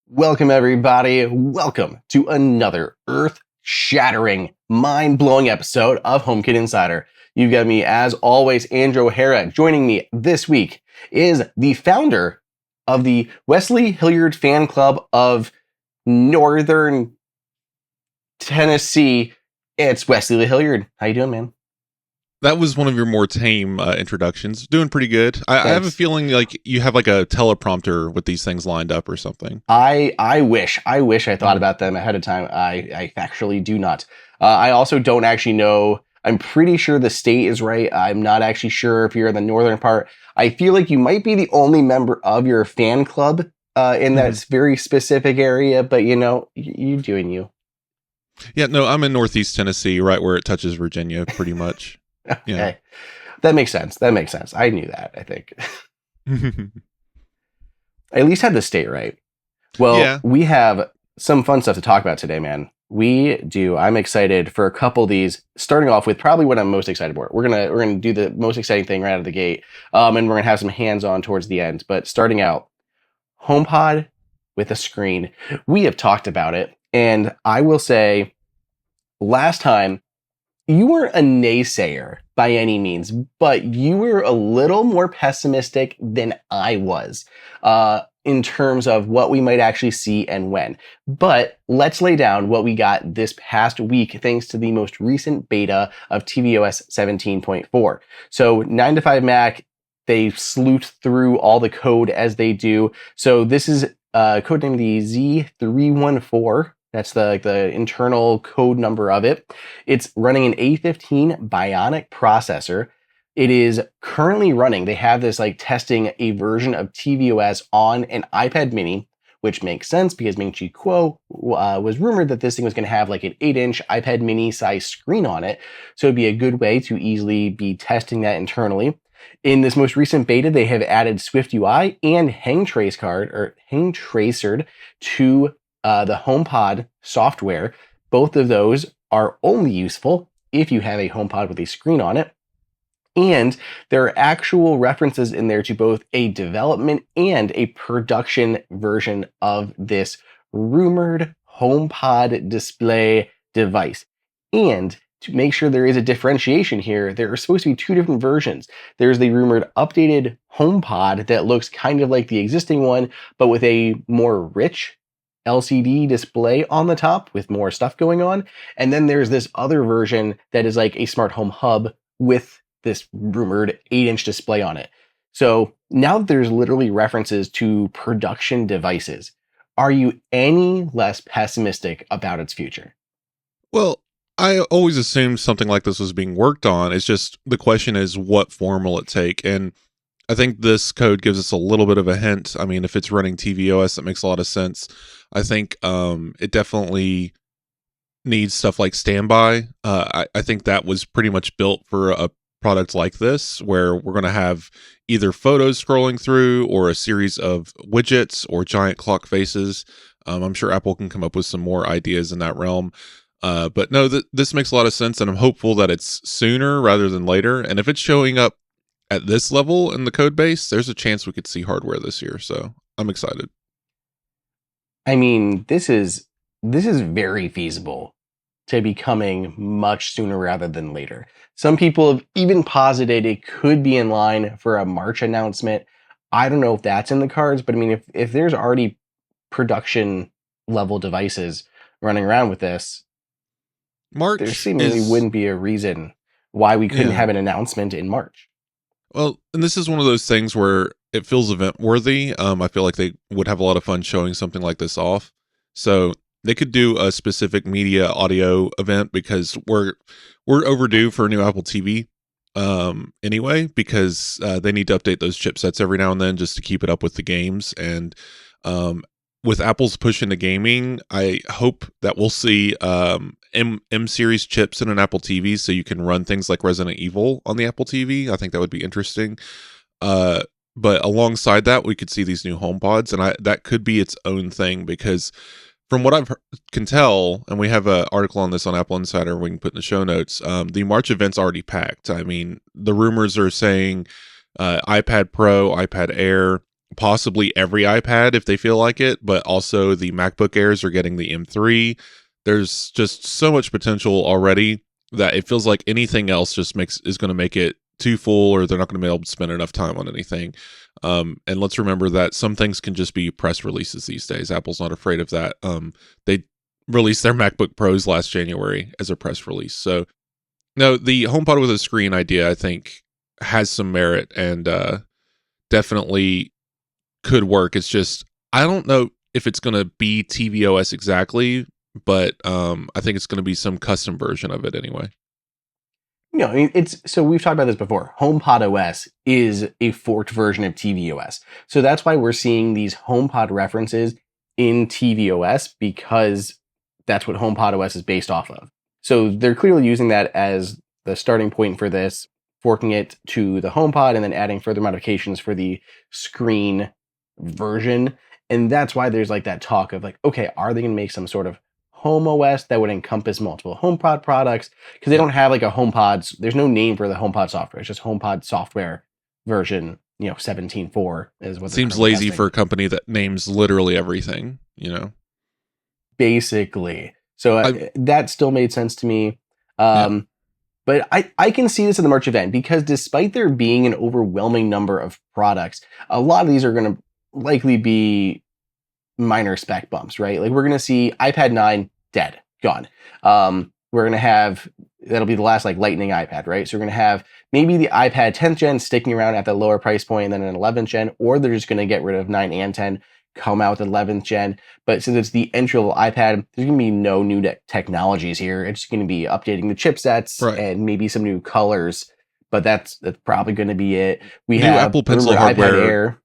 Welcome, everybody. Welcome to another earth-shattering, mind-blowing episode of HomeKit Insider. You've got me, as always, Andrew O'Hara. Joining me this week is the founder of the Wesley Hilliard Fan Club of Northern Tennessee. It's Wesley Hilliard. How you doing, man? That was one of your more tame introductions. Doing pretty good. I have a feeling like you have like a teleprompter with these things lined up or something. I wish I thought about them ahead of time. I actually do not. I also don't actually know. I'm pretty sure the state is right. I'm not actually sure if you're in the northern part. I feel like you might be the only member of your fan club in that very specific area, but you know, you doing you. Yeah, no, I'm in Northeast Tennessee, right where it touches Virginia, pretty much. Okay. Yeah. That makes sense. I knew that, I think. I at least had the state right. Well, yeah. We have some fun stuff to talk about today, man. We do. I'm excited for a couple of these, starting off with probably what I'm most excited for. We're gonna do the most exciting thing right out of the gate, and we're gonna have some hands-on towards the end. But starting out, HomePod with a screen. We have talked about it, and I will say, last time, you weren't a naysayer by any means, but you were a little more pessimistic than I was in terms of what we might actually see and when. But let's lay down what we got this past week thanks to the most recent beta of tvOS 17.4. So 9 to 5 Mac, they sleuth through all the code as they do. So this is codenamed the Z314. That's the internal code number of it. It's running an A15 Bionic processor. It is currently running. They have this testing a version of tvOS on an iPad mini, which makes sense because Ming-Chi Kuo was rumored that this thing was going to have like an 8-inch iPad mini size screen on it. So it'd be a good way to easily be testing that internally. In this most recent beta, they have added SwiftUI and hang tracered to the HomePod software. Both of those are only useful if you have a HomePod with a screen on it. And there are actual references in there to both a development and a production version of this rumored HomePod display device. And to make sure there is a differentiation here, there are supposed to be two different versions. There's the rumored updated HomePod that looks kind of like the existing one, but with a more rich LCD display on the top with more stuff going on. And then there's this other version that is like a smart home hub with this rumored 8-inch display on it. So now that there's literally references to production devices, are you any less pessimistic about its future? Well, I always assumed something like this was being worked on. It's just the question is, what form will it take? And I think this code gives us a little bit of a hint. I mean, if it's running tvOS, that makes a lot of sense. I think it definitely needs stuff like standby. I think that was pretty much built for a product like this, where we're going to have either photos scrolling through or a series of widgets or giant clock faces. I'm sure Apple can come up with some more ideas in that realm. But no, this makes a lot of sense, and I'm hopeful that it's sooner rather than later. And if it's showing up at this level in the code base, there's a chance we could see hardware this year. So I'm excited. I mean, this is very feasible to be coming much sooner rather than later. Some people have even posited it could be in line for a March announcement. I don't know if that's in the cards, but I mean, if there's already production level devices running around with this, there seemingly wouldn't be a reason why we couldn't have an announcement in March. Well, and this is one of those things where it feels event worthy. I feel like they would have a lot of fun showing something like this off. So they could do a specific media audio event, because we're overdue for a new Apple TV anyway, because they need to update those chipsets every now and then just to keep it up with the games. And with Apple's push into gaming, I hope that we'll see M series chips in an Apple TV, so you can run things like Resident Evil on the Apple TV. I think that would be interesting. But alongside that, we could see these new HomePods, and that could be its own thing, because from what I can tell, and we have an article on this on Apple Insider we can put in the show notes, the March event's already packed. I mean, the rumors are saying iPad Pro, iPad Air, possibly every iPad if they feel like it, but also the MacBook Airs are getting the M3. There's just so much potential already that it feels like anything else just is going to make it too full, or they're not going to be able to spend enough time on anything. And let's remember that some things can just be press releases these days. Apple's not afraid of that. They released their MacBook Pros last January as a press release. So no, the HomePod with a screen idea, I think, has some merit and definitely could work. It's just, I don't know if it's going to be tvOS exactly, but I think it's going to be some custom version of it anyway. I mean, so we've talked about this before. HomePod OS is a forked version of tvOS. So that's why we're seeing these HomePod references in tvOS, because that's what HomePod OS is based off of. So they're clearly using that as the starting point for this, forking it to the HomePod and then adding further modifications for the screen version. And that's why there's like that talk of like, okay, are they going to make some sort of Home OS that would encompass multiple HomePod products? Because they don't have like a HomePod. There's no name for the HomePod software. It's just HomePod software version, 17.4 is what. Seems lazy for a company that names literally everything, Basically. So that still made sense to me. But I can see this in the March event, because despite there being an overwhelming number of products, a lot of these are going to likely be minor spec bumps, right? Like we're going to see iPad 9 dead, gone. We're going to have, that'll be the last like lightning iPad, right? So we're going to have maybe the iPad 10th gen sticking around at the lower price point and then an 11th gen, or they're just going to get rid of 9 and 10, come out with 11th gen. But since it's the entry level iPad, there's going to be no new technologies here. It's just going to be updating the chipsets and maybe some new colors, but that's probably going to be it. We have Apple Pencil hardware. iPad Air.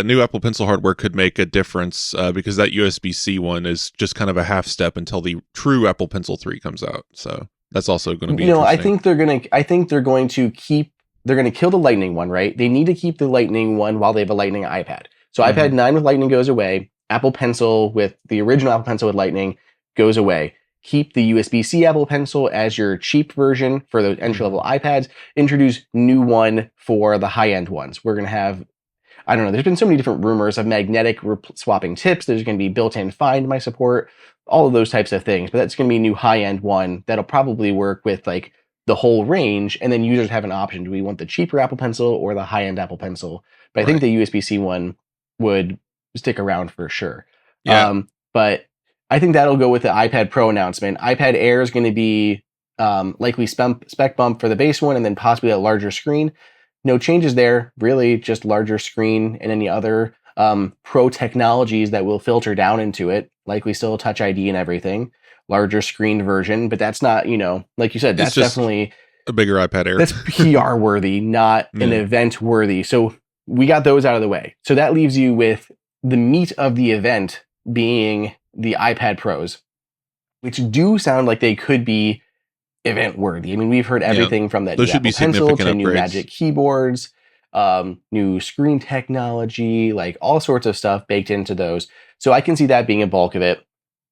New Apple Pencil hardware could make a difference because that USB-C one is just kind of a half step until the true Apple Pencil 3 comes out. So that's also going to be interesting. I think they're going to kill the Lightning one, right? They need to keep the Lightning one while they have a Lightning iPad. So iPad 9 with Lightning goes away. Apple Pencil with the original Apple Pencil with Lightning goes away. Keep the USB-C Apple Pencil as your cheap version for those entry-level iPads. Introduce new one for the high-end ones. We're going to have, I don't know, there's been so many different rumors of magnetic swapping tips. There's going to be built-in Find My support, all of those types of things. But that's going to be a new high-end one that'll probably work with like the whole range. And then users have an option. Do we want the cheaper Apple Pencil or the high-end Apple Pencil? But I think the USB-C one would stick around for sure. Yeah. But I think that'll go with the iPad Pro announcement. iPad Air is going to be likely spec bump for the base one and then possibly a larger screen. No changes there, really, just larger screen and any other pro technologies that will filter down into it, likely still Touch ID and everything, larger screen version, but that's not, like you said, that's definitely a bigger iPad Air. That's PR worthy, not an event worthy. So we got those out of the way. So that leaves you with the meat of the event being the iPad Pros, which do sound like they could be event worthy. I mean, we've heard everything from that new Apple Pencil to new Magic keyboards, new screen technology, like all sorts of stuff baked into those. So I can see that being a bulk of it.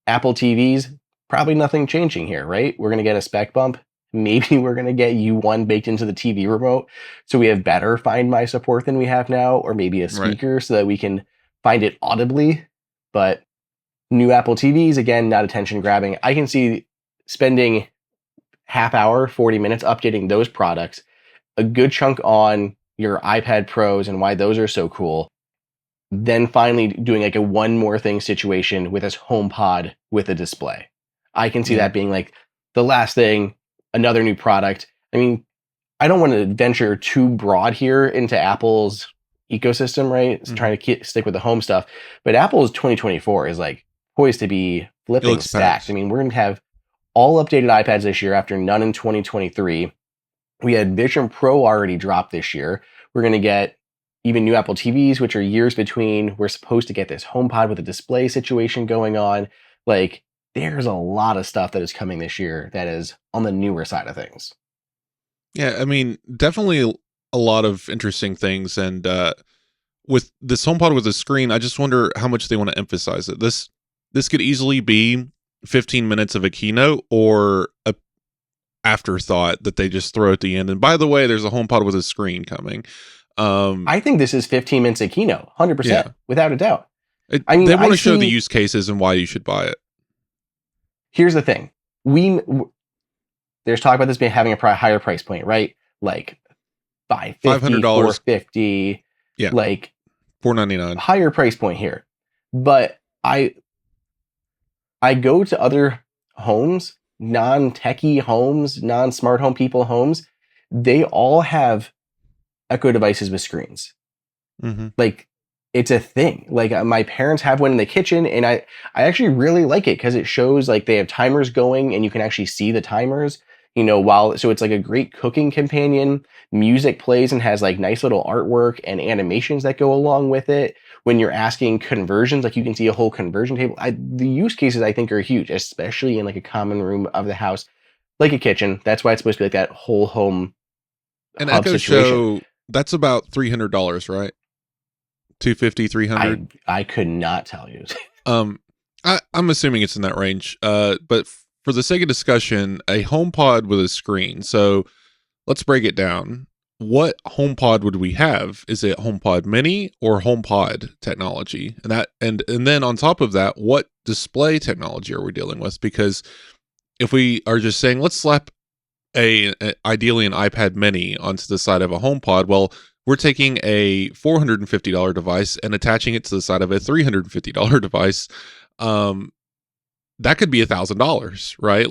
Apple TVs, probably nothing changing here, right? We're going to get a spec bump. Maybe we're going to get U1 baked into the TV remote. So we have better Find My support than we have now, or maybe a speaker so that we can find it audibly. But new Apple TVs, again, not attention grabbing. I can see spending half hour, 40 minutes updating those products, a good chunk on your iPad Pros and why those are so cool. Then finally doing like a one more thing situation with this HomePod with a display. I can see that being like the last thing, another new product. I mean, I don't want to venture too broad here into Apple's ecosystem, right? It's trying to stick with the home stuff. But Apple's 2024 is like poised to be flipping stacked. I mean, we're going to have all updated iPads this year after none in 2023. We had Vision Pro already dropped this year. We're going to get even new Apple TVs, which are years between. We're supposed to get this HomePod with a display situation going on. Like, there's a lot of stuff that is coming this year that is on the newer side of things. Yeah, I mean, definitely a lot of interesting things. And with this HomePod with a screen, I just wonder how much they want to emphasize it. This could easily be 15 minutes of a keynote or a afterthought that they just throw at the end. And by the way, there's a HomePod with a screen coming. I think this is 15 minutes of keynote, 100%, without a doubt. I mean, they want to show the use cases and why you should buy it. Here's the thing. There's talk about this being having a higher price point, right? Like $550, $450, like $499, higher price point here. But I go to other homes, non-techie homes, non-smart home people homes. They all have Echo devices with screens. Mm-hmm. Like, it's a thing. Like, my parents have one in the kitchen, and I actually really like it because it shows like they have timers going and you can actually see the timers, so it's like a great cooking companion. Music plays and has like nice little artwork and animations that go along with it. When you're asking conversions, like you can see a whole conversion table. The use cases I think are huge, especially in like a common room of the house, like a kitchen. That's why it's supposed to be like that whole home An hub Echo situation. Show, that's about $300, right? $250, $300. I could not tell you. I'm assuming it's in that range. But for the sake of discussion, a HomePod with a screen. So let's break it down. What HomePod would we have? Is it HomePod Mini or HomePod technology? And then on top of that, what display technology are we dealing with? Because if we are just saying let's slap ideally an iPad Mini onto the side of a HomePod, well, we're taking a $450 device and attaching it to the side of a $350 device. That could be $1,000, right?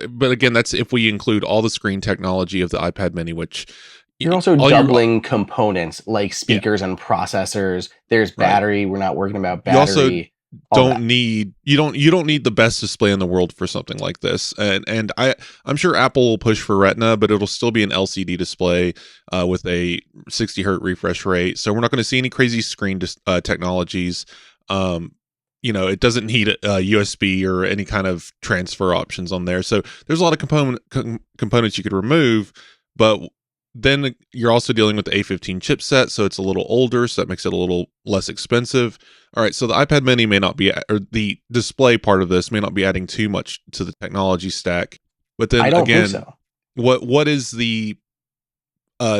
But again, that's if we include all the screen technology of the iPad Mini, which you're also doubling components like speakers and processors. There's battery. Right. We're not working about battery. You also you don't need the best display in the world for something like this. And I'm sure Apple will push for Retina, but it'll still be an LCD display with a 60 hertz refresh rate. So we're not going to see any crazy screen technologies. It doesn't need USB or any kind of transfer options on there. So there's a lot of components you could remove, but then you're also dealing with the A15 chipset, so it's a little older, so that makes it a little less expensive. All right, so the iPad Mini may not be, or the display part of this may not be adding too much to the technology stack. But then I don't think so. What is the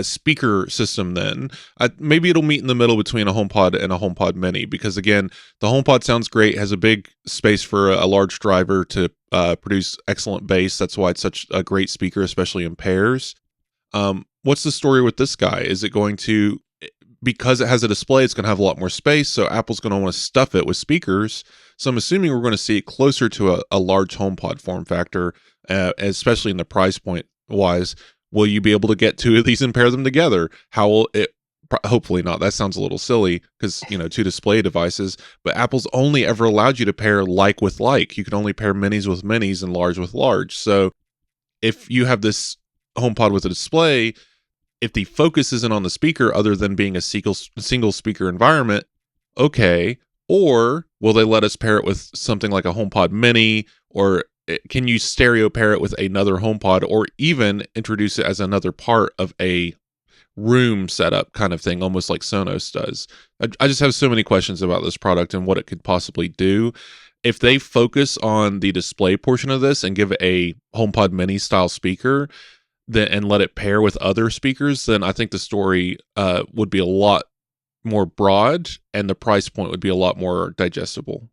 speaker system then? Maybe it'll meet in the middle between a HomePod and a HomePod Mini, because again, the HomePod sounds great, has a big space for a large driver to produce excellent bass. That's why it's such a great speaker, especially in pairs. What's the story with this guy? Is it going to, because it has a display, it's going to have a lot more space, so Apple's going to want to stuff it with speakers. So I'm assuming we're going to see it closer to a large HomePod form factor, especially in the price point wise. Will you be able to get two of these and pair them together? How will it? Hopefully not. That sounds a little silly because, two display devices, but Apple's only ever allowed you to pair like with like. You can only pair minis with minis and large with large. So if you have this HomePod with a display, if the focus isn't on the speaker other than being a single speaker environment, okay. Or will they let us pair it with something like a HomePod Mini, or can you stereo pair it with another HomePod, or even introduce it as another part of a room setup kind of thing, almost like Sonos does? I just have so many questions about this product and what it could possibly do. If they focus on the display portion of this and give it a HomePod Mini style speaker, and let it pair with other speakers, then I think the story would be a lot more broad and the price point would be a lot more digestible.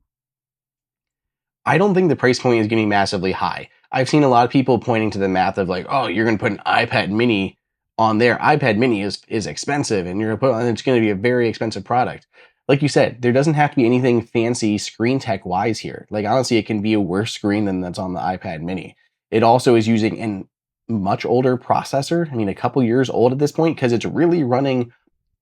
I don't think the price point is going to be massively high. I've seen a lot of people pointing to the math of like, oh, you're going to put an iPad Mini on there. iPad Mini is expensive, and it's going to be a very expensive product. Like you said, there doesn't have to be anything fancy screen tech wise here. Like, honestly, it can be a worse screen than that's on the iPad Mini. It also is using an much older processor. I mean, a couple years old at this point, because it's really running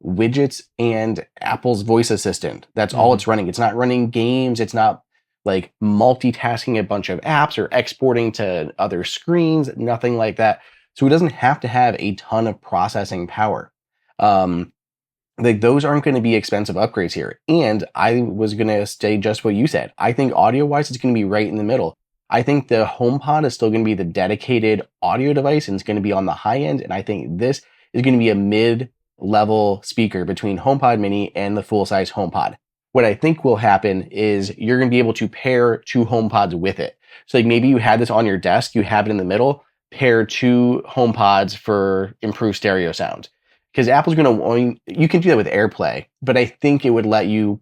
widgets and Apple's voice assistant. That's all it's running. It's not running games. It's not like multitasking a bunch of apps or exporting to other screens, nothing like that. So it doesn't have to have a ton of processing power. Like, those aren't going to be expensive upgrades here. And I was going to say just what you said. I think audio wise, it's going to be right in the middle. I think the HomePod is still going to be the dedicated audio device, and it's going to be on the high end. And I think this is going to be a mid-level speaker between HomePod Mini and the full-size HomePod. What I think will happen is you're going to be able to pair two HomePods with it. So like maybe you had this on your desk, you have it in the middle, pair two HomePods for improved stereo sound. because Apple's going to, you can do that with AirPlay, but I think it would let you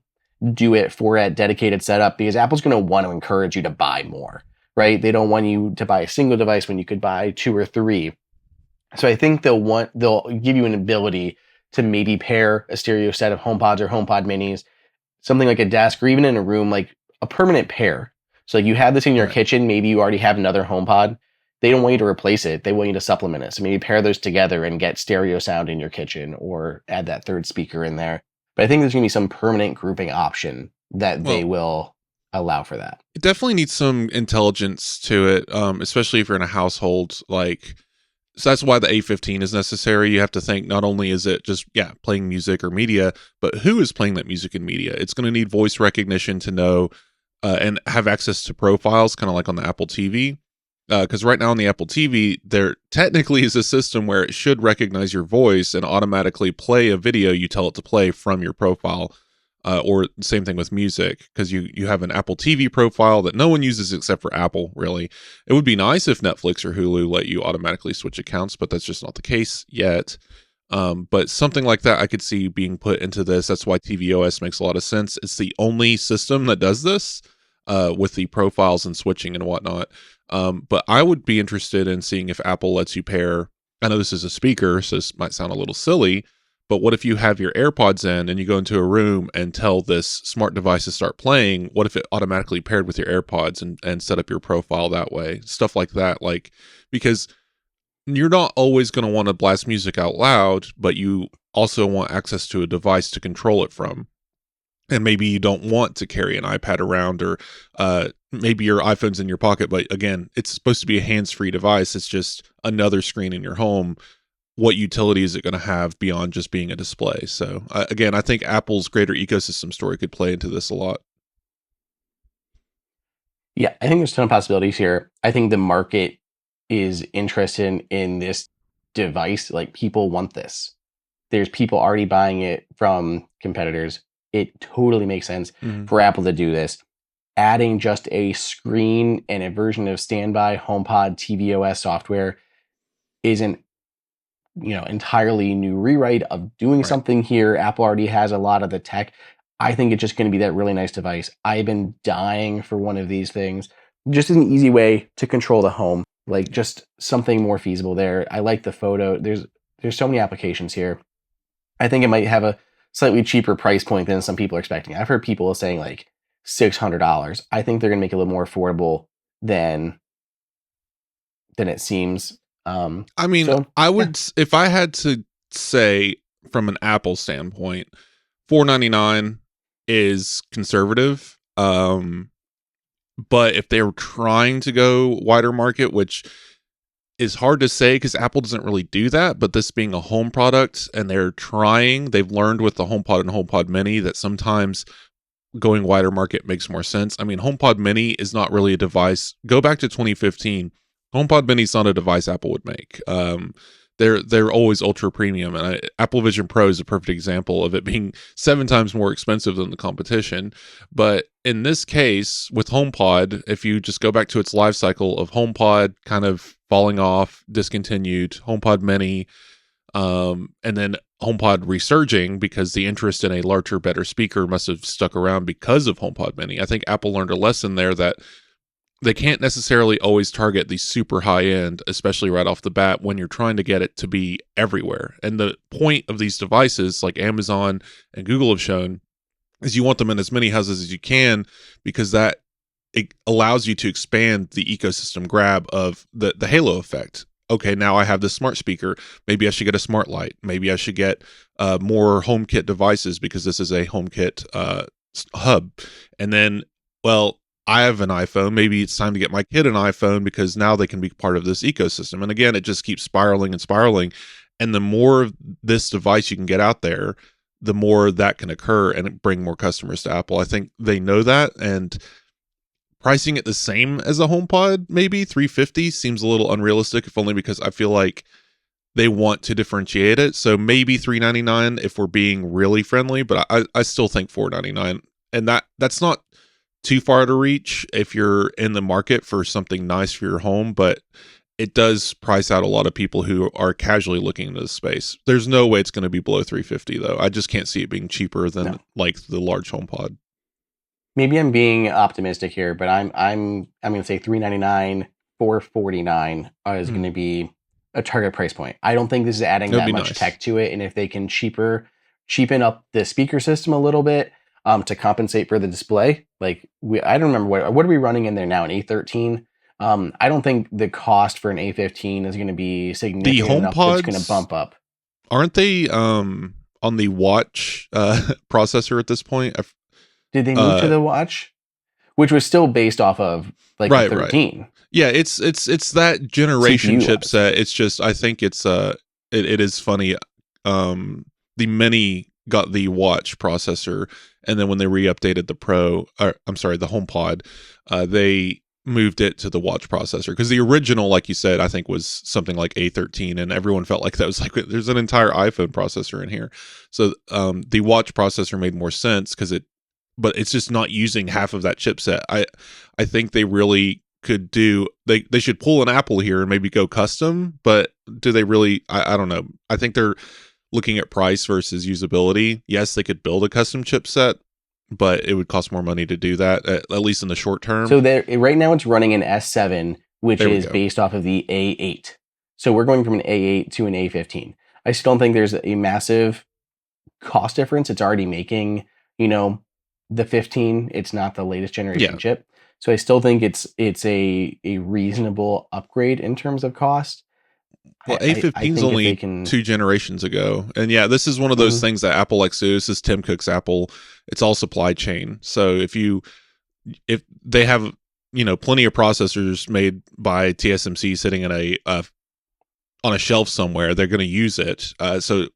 do it for a dedicated setup because Apple's going to want to encourage you to buy more, right? They don't want you to buy a single device when you could buy 2 or 3. So I think they'll give you an ability to maybe pair a stereo set of HomePods or HomePod minis, something like a desk or even in a room, like a permanent pair. So like you have this in your kitchen, maybe you already have another HomePod. They don't want you to replace it. They want you to supplement it. So maybe pair those together and get stereo sound in your kitchen or add that third speaker in there. But I think there's going to be some permanent grouping option that they will allow for that. It definitely needs some intelligence to it, especially if you're in a household. So that's why the A15 is necessary. You have to think not only is it just, playing music or media, but who is playing that music and media? It's going to need voice recognition to know and have access to profiles, kind of like on the Apple TV. Because right now on the Apple TV, there technically is a system where it should recognize your voice and automatically play a video you tell it to play from your profile. Or same thing with music, because you have an Apple TV profile that no one uses except for Apple, really. It would be nice if Netflix or Hulu let you automatically switch accounts, but that's just not the case yet. But something like that I could see being put into this. That's why tvOS makes a lot of sense. It's the only system that does this with the profiles and switching and whatnot. But I would be interested in seeing if Apple lets you pair. I know this is a speaker, so this might sound a little silly, but what if you have your AirPods in and you go into a room and tell this smart device to start playing? What if it automatically paired with your AirPods and set up your profile that way? Stuff like that. Because you're not always going to want to blast music out loud, but you also want access to a device to control it from. And maybe you don't want to carry an iPad around, or maybe your iPhone's in your pocket. But again, it's supposed to be a hands-free device. It's just another screen in your home. What utility is it going to have beyond just being a display? So again, I think Apple's greater ecosystem story could play into this a lot. Yeah, I think there's a ton of possibilities here. I think the market is interested in this device. Like, people want this. There's people already buying it from competitors. It totally makes sense for Apple to do this. Adding just a screen and a version of standby HomePod tvOS software isn't entirely new rewrite of doing something here. Apple already has a lot of the tech. I think it's just going to be that really nice device. I've been dying for one of these things. Just an easy way to control the home, like just something more feasible there. I like the photo. There's so many applications here. I think it might have a slightly cheaper price point than some people are expecting. I've heard people saying like $600. I think they're going to make it a little more affordable than it seems. I would, if I had to say from an Apple standpoint, $499 is conservative. But if they're trying to go wider market, which is hard to say because Apple doesn't really do that, but this being a home product and they've learned with the HomePod and HomePod Mini that sometimes going wider market makes more sense. I mean, HomePod Mini is not really a device. Go back to 2015. HomePod Mini is not a device Apple would make. They're always ultra premium, and Apple Vision Pro is a perfect example of it being 7 times more expensive than the competition. But in this case, with HomePod, if you just go back to its life cycle of HomePod kind of falling off, discontinued, HomePod Mini, and then HomePod resurging because the interest in a larger, better speaker must have stuck around because of HomePod Mini. I think Apple learned a lesson there that they can't necessarily always target the super high end, especially right off the bat when you're trying to get it to be everywhere. And the point of these devices, like Amazon and Google have shown, is you want them in as many houses as you can, because that it allows you to expand the ecosystem grab of the halo effect. Okay, now I have this smart speaker. Maybe I should get a smart light. Maybe I should get more HomeKit devices because this is a HomeKit hub. And then, I have an iPhone. Maybe it's time to get my kid an iPhone because now they can be part of this ecosystem. And again, it just keeps spiraling and spiraling. And the more of this device you can get out there, the more that can occur and bring more customers to Apple. I think they know that, and pricing it the same as a HomePod, maybe $350 seems a little unrealistic, if only because I feel like they want to differentiate it. So maybe $399 if we're being really friendly, but I still think $499, and that's not too far to reach if you're in the market for something nice for your home. But it does price out a lot of people who are casually looking into the space. There's no way it's going to be below $350 though. I just can't see it being cheaper than like the large HomePod. Maybe I'm being optimistic here, but I'm going to say $399, $449 is going to be a target price point. I don't think this is adding that much tech to it, and if they can cheapen up the speaker system a little bit to compensate for the display, like I don't remember what are we running in there now, an A13. I don't think the cost for an A15 is going to be significant enough that's going to bump up. Aren't they on the watch processor at this point? Did they move to the watch, which was still based off of like the 13? Right. Yeah, it's that generation chipset. It's just I think it is funny. The Mini got the watch processor, and then when they re-updated the the HomePod, they moved it to the watch processor, because the original, like you said, I think was something like A13, and everyone felt like that was like there's an entire iPhone processor in here. So the watch processor made more sense but it's just not using half of that chipset. I think they really could do, they should pull an Apple here and maybe go custom, but do they really? I don't know. I think they're looking at price versus usability. Yes, they could build a custom chipset, but it would cost more money to do that, at least in the short term. So right now it's running an S7, which is based off of the A8. So we're going from an A8 to an A15. I still don't think there's a massive cost difference. It's already making, the 15. It's not the latest generation chip. So I still think it's a reasonable upgrade in terms of cost. Well, A15 is only 2 generations ago. And yeah, this is one of those things that Apple likes to do. This is Tim Cook's Apple. It's all supply chain. So if they have, plenty of processors made by TSMC sitting in on a shelf somewhere, they're going to use it. So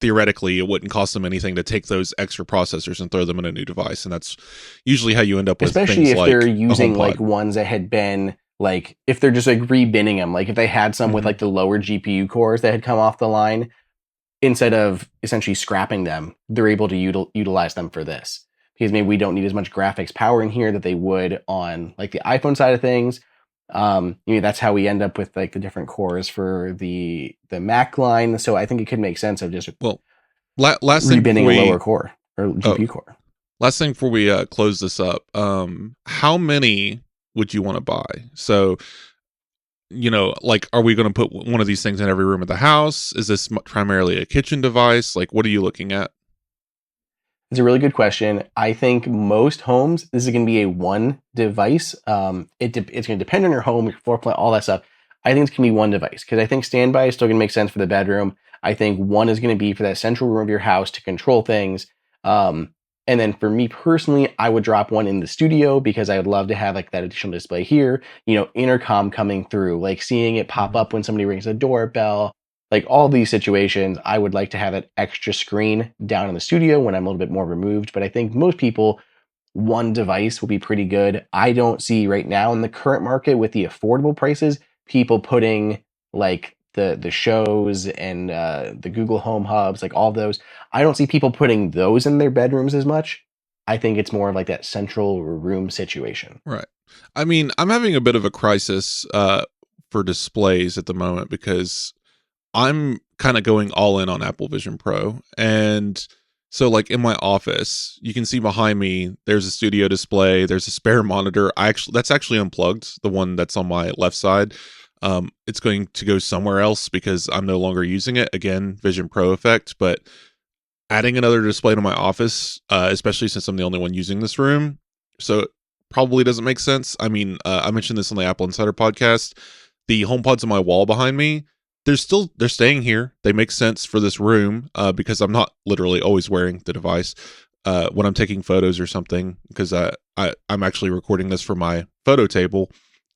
theoretically, it wouldn't cost them anything to take those extra processors and throw them in a new device. And that's usually how you end up with especially things if they're using like ones that had been like, if they're just like rebinning them, like if they had some with like the lower GPU cores that had come off the line, instead of essentially scrapping them, they're able to utilize them for this, because maybe we don't need as much graphics power in here that they would on like the iPhone side of things. That's how we end up with like the different cores for the Mac line. So I think it could make sense of just last thing rebinning a lower core or GPU core. Last thing before we close this up, how many would you want to buy? So, like, are we going to put one of these things in every room of the house? Is this primarily a kitchen device? Like, what are you looking at? It's a really good question. I think most homes, this is going to be a one device. It's going to depend on your home, your floor plan, all that stuff. I think it's going to be one device, because I think standby is still going to make sense for the bedroom. I think one is going to be for that central room of your house to control things. And then for me personally, I would drop one in the studio, because I would love to have like that additional display here, intercom coming through, like seeing it pop up when somebody rings the doorbell. Like all these situations, I would like to have that extra screen down in the studio when I'm a little bit more removed. But I think most people, one device will be pretty good. I don't see right now in the current market with the affordable prices, people putting like the shows and the Google Home Hubs, like all those. I don't see people putting those in their bedrooms as much. I think it's more of like that central room situation. Right. I mean, I'm having a bit of a crisis for displays at the moment, because I'm kind of going all in on Apple Vision Pro. And so like in my office, you can see behind me, there's a studio display, there's a spare monitor. That's actually unplugged, the one that's on my left side. It's going to go somewhere else because I'm no longer using it. Again, Vision Pro effect, but adding another display to my office, especially since I'm the only one using this room, so it probably doesn't make sense. I mean, I mentioned this on the Apple Insider podcast. The HomePods on my wall behind me, they're staying here. They make sense for this room because I'm not literally always wearing the device when I'm taking photos or something, because I'm actually recording this for my photo table.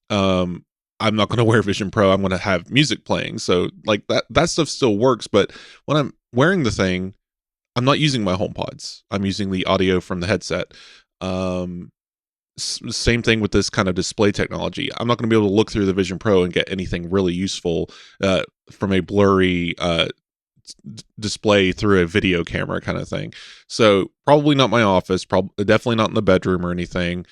I'm not going to wear Vision Pro. I'm going to have music playing. So like that stuff still works. But when I'm wearing the thing, I'm not using my HomePods. I'm using the audio from the headset. Same thing with this kind of display technology. I'm not going to be able to look through the Vision Pro and get anything really useful from a blurry display through a video camera kind of thing. So probably not my office, definitely not in the bedroom or anything.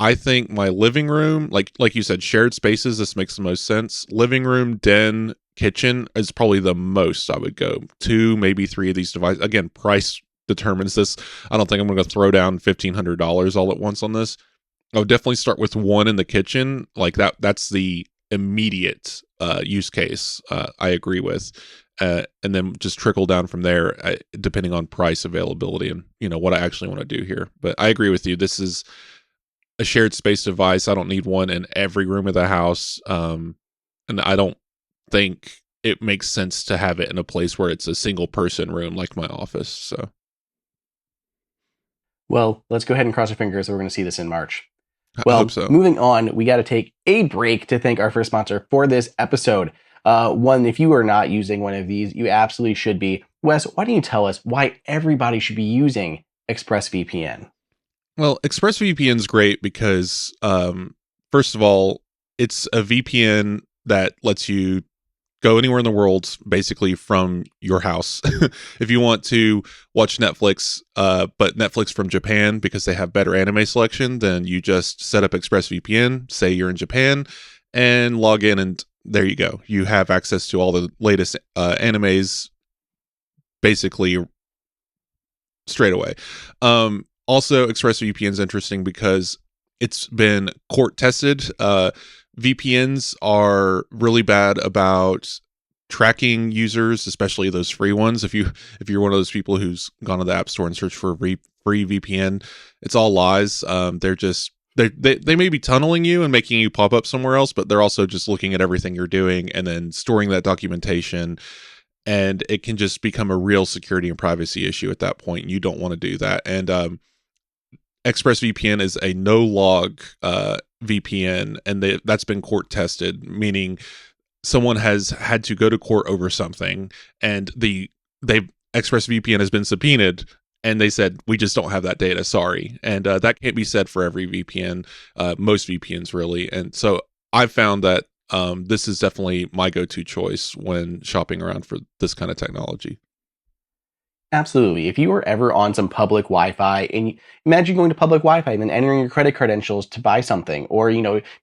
I think my living room, like you said, shared spaces, this makes the most sense. Living room, den, kitchen is probably the most I would go. 2, maybe 3 of these devices. Again, price determines this. I don't think I'm going to throw down $1,500 all at once on this. I would definitely start with 1 in the kitchen. Like that's the immediate use case I agree with. And then just trickle down from there, depending on price, availability, and what I actually want to do here. But I agree with you. This is a shared space device. I don't need one in every room of the house, and I don't think it makes sense to have it in a place where it's a single person room like my office. So, well, let's go ahead and cross our fingers that we're going to see this in March. I hope so. Moving on, we got to take a break to thank our first sponsor for this episode. One, if you are not using one of these, you absolutely should be. Wes, why don't you tell us why everybody should be using ExpressVPN? Well, ExpressVPN is great because, first of all, it's a VPN that lets you go anywhere in the world, basically from your house. If you want to watch Netflix, but Netflix from Japan because they have better anime selection, then you just set up ExpressVPN, say you're in Japan, and log in, and there you go. You have access to all the latest animes basically straight away. Also, ExpressVPN is interesting because it's been court tested. VPNs are really bad about tracking users, especially those free ones. If you're one of those people who's gone to the App Store and searched for a free VPN, it's all lies. They may be tunneling you and making you pop up somewhere else, but they're also just looking at everything you're doing and then storing that documentation. And it can just become a real security and privacy issue at that point. You don't want to do that. And ExpressVPN is a no-log VPN, and that's been court tested, meaning someone has had to go to court over something, and ExpressVPN has been subpoenaed, and they said, we just don't have that data, sorry. And that can't be said for every VPN, most VPNs really. And so I've found that this is definitely my go-to choice when shopping around for this kind of technology. Absolutely. If you are ever on some public Wi-Fi, and imagine going to public Wi-Fi and then entering your credit credentials to buy something, or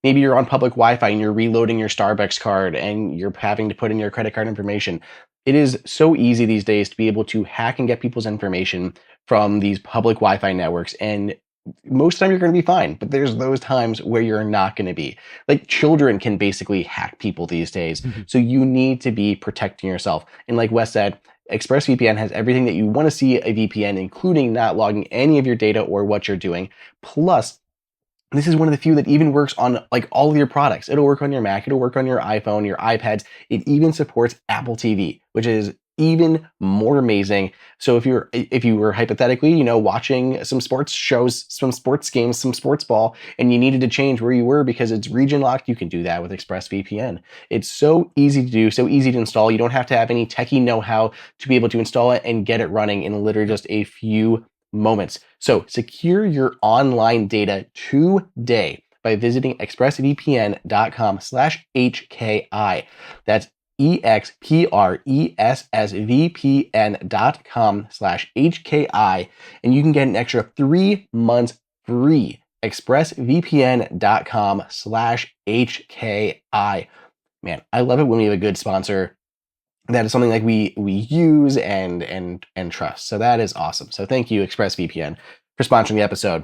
maybe you're on public Wi-Fi and you're reloading your Starbucks card and you're having to put in your credit card information. It is so easy these days to be able to hack and get people's information from these public Wi-Fi networks, and most of the time you're going to be fine, but there's those times where you're not going to be. Like, children can basically hack people these days. Mm-hmm. So you need to be protecting yourself. And like Wes said, ExpressVPN has everything that you want to see a VPN, including not logging any of your data or what you're doing. Plus, this is one of the few that even works on like all of your products. It'll work on your Mac, it'll work on your iPhone, your iPads. It even supports Apple TV, which is even more amazing. So if you were hypothetically, watching some sports shows, some sports games, some sports ball, and you needed to change where you were because it's region locked, you can do that with ExpressVPN. It's so easy to do, so easy to install. You don't have to have any techie know-how to be able to install it and get it running in literally just a few moments. So secure your online data today by visiting expressvpn.com/HKI. That's expressvpn.com/HKI, and you can get an extra 3 months free. expressvpn.com/HKI. Man, I love it when we have a good sponsor that is something like we use and trust. So that is awesome. So thank you, ExpressVPN, for sponsoring the episode.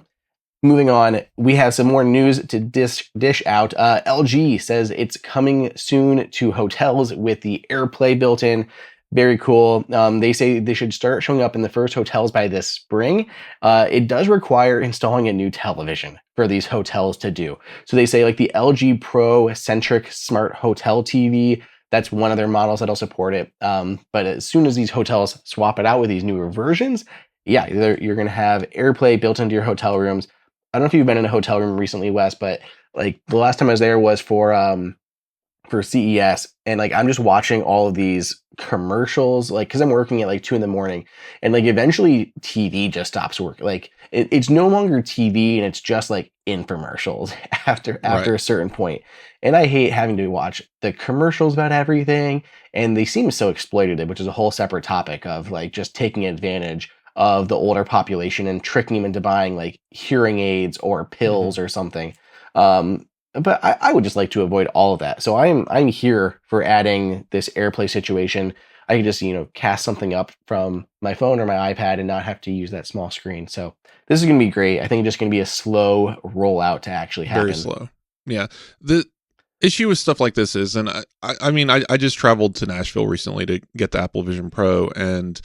Moving on, we have some more news to dish out. LG says it's coming soon to hotels with the AirPlay built in. Very cool. They say they should start showing up in the first hotels by this spring. It does require installing a new television for these hotels to do. So they say like the LG Pro Centric Smart Hotel TV, that's one of their models that'll support it. But as soon as these hotels swap it out with these newer versions, yeah, you're going to have AirPlay built into your hotel rooms. I don't know if you've been in a hotel room recently, Wes, but like the last time I was there was for CES, and like I'm just watching all of these commercials, like because I'm working at like 2 a.m, and like eventually TV just stops working. Like it's no longer TV, and it's just like infomercials after a certain point. And I hate having to watch the commercials about everything, and they seem so exploitative, which is a whole separate topic of like just taking advantage of the older population and tricking them into buying like hearing aids or pills or something. But I would just like to avoid all of that. So I'm here for adding this AirPlay situation. I can just, cast something up from my phone or my iPad and not have to use that small screen. So this is going to be great. I think it's just going to be a slow rollout to actually happen. Very slow. Yeah. The issue with stuff like this is, and I just traveled to Nashville recently to get the Apple Vision Pro, and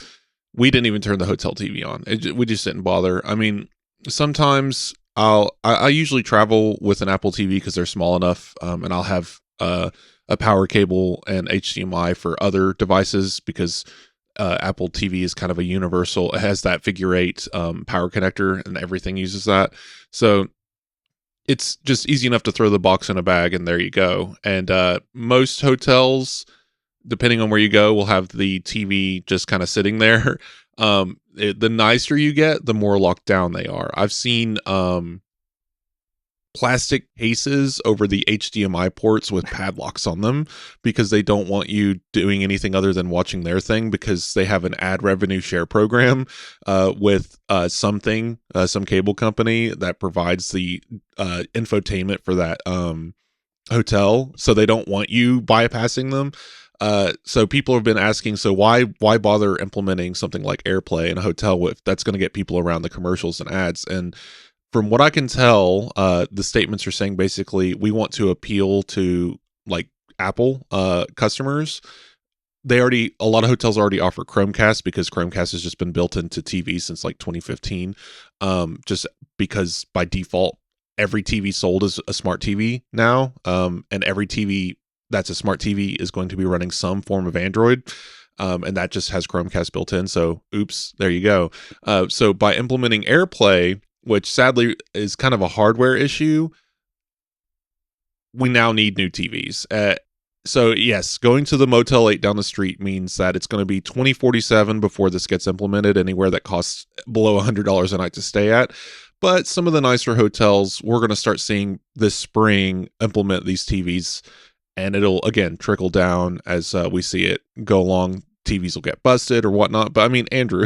we didn't even turn the hotel TV on. We just didn't bother. I mean, sometimes I usually travel with an Apple TV because they're small enough, and I'll have a power cable and HDMI for other devices because Apple TV is kind of a universal. It has that figure 8 power connector, and everything uses that. So it's just easy enough to throw the box in a bag, and there you go. And most hotels, depending on where you go, will have the TV just kind of sitting there. The nicer you get, the more locked down they are. I've seen plastic cases over the HDMI ports with padlocks on them because they don't want you doing anything other than watching their thing, because they have an ad revenue share program with some cable company that provides the infotainment for that hotel. So they don't want you bypassing them. So people have been asking, so why bother implementing something like AirPlay in a hotel if that's going to get people around the commercials and ads? And from what I can tell, the statements are saying basically we want to appeal to like Apple customers. A lot of hotels already offer Chromecast because Chromecast has just been built into TV since like 2015. Just because by default, every TV sold is a smart TV now, and every TV that's a smart TV is going to be running some form of Android, and that just has Chromecast built in. So, oops, there you go. So by implementing AirPlay, which sadly is kind of a hardware issue, we now need new TVs. So yes, going to the Motel 8 down the street means that it's going to be $20.47 before this gets implemented anywhere that costs below $100 a night to stay at. But some of the nicer hotels, we're going to start seeing this spring implement these TVs, and it'll, again, trickle down as we see it go along. TVs will get busted or whatnot. But I mean, Andrew,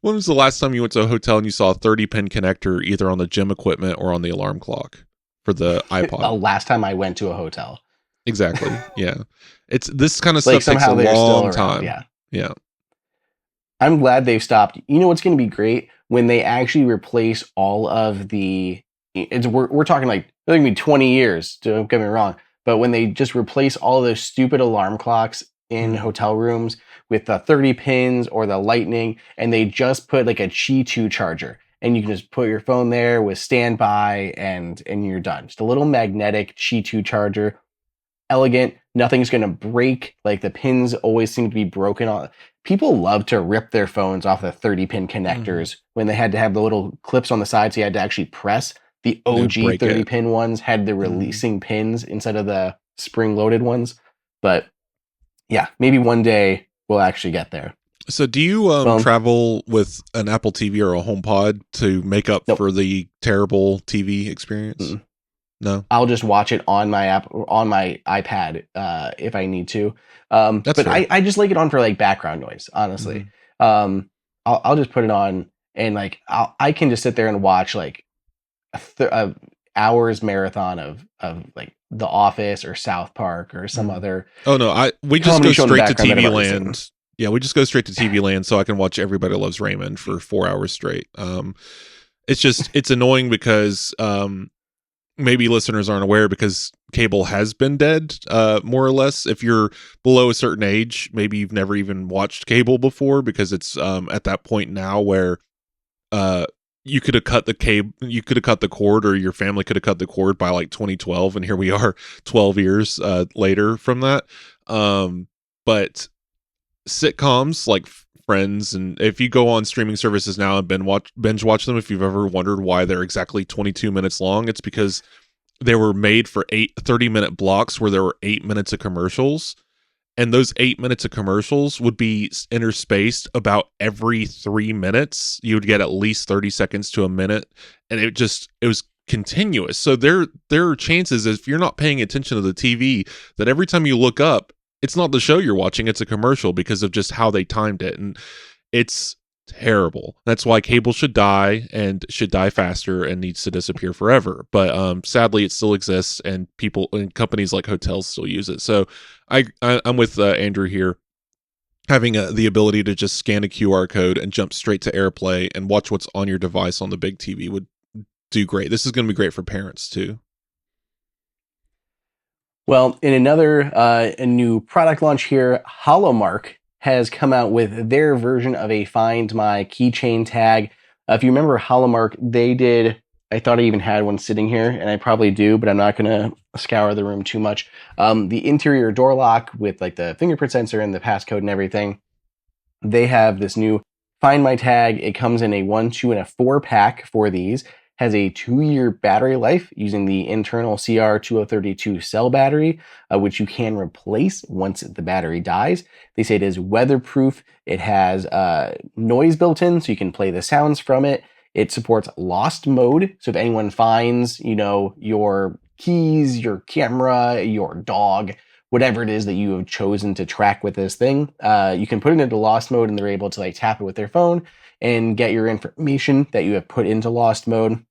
when was the last time you went to a hotel and you saw a 30-pin connector either on the gym equipment or on the alarm clock for the iPod? The last time I went to a hotel. Exactly. Yeah. It's this kind of stuff takes a long time. Yeah. I'm glad they've stopped. You know what's going to be great? When they actually replace all of the... We're talking like, it's going to be 20 years, don't get me wrong. But when they just replace all those stupid alarm clocks in hotel rooms with the 30 pins or the lightning, and they just put like a Qi 2 charger, and you can just put your phone there with standby and you're done. Just a little magnetic Qi 2 charger. Elegant. Nothing's going to break. Like the pins always seem to be broken. People love to rip their phones off the 30-pin connectors when they had to have the little clips on the side, so you had to actually press. The OG 30-pin ones had the releasing pins instead of the spring-loaded ones. But yeah, maybe one day we'll actually get there. So do you travel with an Apple TV or a HomePod to make up for the terrible TV experience? No, I'll just watch it on my app or on my iPad if I need to. But I just like it on for like background noise, honestly. I'll just put it on, and like I can just sit there and watch like a hours marathon of like The Office or South Park or some other. Oh no, we just go straight to TV Land. Yeah, we just go straight to TV Land so I can watch Everybody Loves Raymond for 4 hours straight. It's annoying because maybe listeners aren't aware, because cable has been dead, more or less. If you're below a certain age, maybe you've never even watched cable before, because it's at that point now where you could have cut the cable, you could have cut the cord, or your family could have cut the cord by like 2012, and here we are 12 years later from that. But sitcoms like Friends, and if you go on streaming services now and binge watch them, if you've ever wondered why they're exactly 22 minutes long, it's because they were made for 30-minute blocks where there were 8 minutes of commercials. And those 8 minutes of commercials would be interspaced about every 3 minutes. You would get at least 30 seconds to a minute. And it was continuous. So there are chances, if you're not paying attention to the TV, that every time you look up, it's not the show you're watching, it's a commercial, because of just how they timed it. And it's terrible. That's why cable should die and should die faster and needs to disappear forever. But sadly, it still exists, and people and companies like hotels still use it. So I'm with Andrew here. Having the ability to just scan a QR code and jump straight to AirPlay and watch what's on your device on the big TV would do great. This is going to be great for parents too. Well, in another a new product launch here, Holomarq has come out with their version of a Find My keychain tag. If you remember Holomarq, they did, I thought I even had one sitting here, and I probably do, but I'm not going to scour the room too much. The interior door lock with like the fingerprint sensor and the passcode and everything. They have this new Find My tag. It comes in a 1, 2, and a 4 pack for these. Has a 2-year battery life using the internal CR2032 cell battery, which you can replace once the battery dies. They say it is weatherproof. It has noise built in, so you can play the sounds from it. It supports lost mode, so if anyone finds, your keys, your camera, your dog, whatever it is that you have chosen to track with this thing, you can put it into lost mode, and they're able to like tap it with their phone and get your information that you have put into lost mode.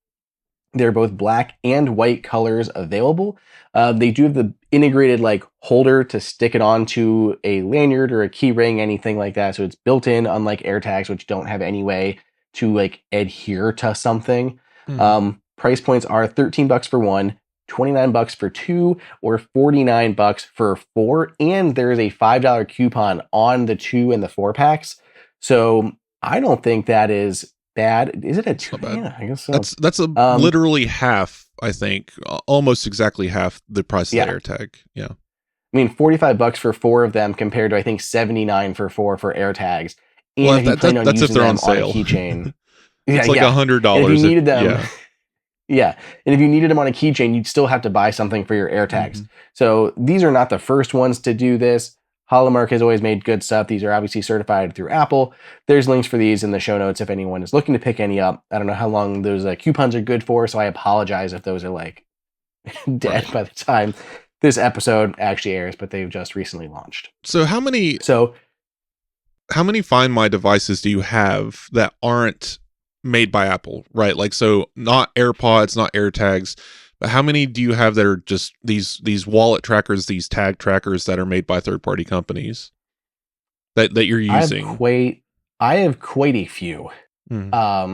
They're both black and white colors available. They do have the integrated like holder to stick it onto a lanyard or a key ring, anything like that. So it's built in, unlike AirTags, which don't have any way to like adhere to something. Price points are $13 for one, $29 for two, or $49 for four. And there is a $5 coupon on the 2 and the 4 packs. So I don't think that is bad. Is it a 2? Yeah, I guess so. That's literally half, I think, almost exactly half the price of the AirTag. Yeah. I mean, $45 for 4 of them compared to, I think, $79 for 4 for AirTags. And well, if you plan on using them on a keychain. It's like $100. If you needed them. Yeah. And if you needed them on a keychain, you'd still have to buy something for your AirTags. So these are not the first ones to do this. Holomarq has always made good stuff. These are obviously certified through Apple. There's links for these in the show notes if anyone is looking to pick any up. I don't know how long those coupons are good for, so I apologize if those are like dead by the time this episode actually airs, but they've just recently launched. So how many Find My devices do you have that aren't made by Apple, right? Like, so not AirPods, not AirTags, but how many do you have that are just these wallet trackers, these tag trackers that are made by third-party companies that you're using? I have quite a few. I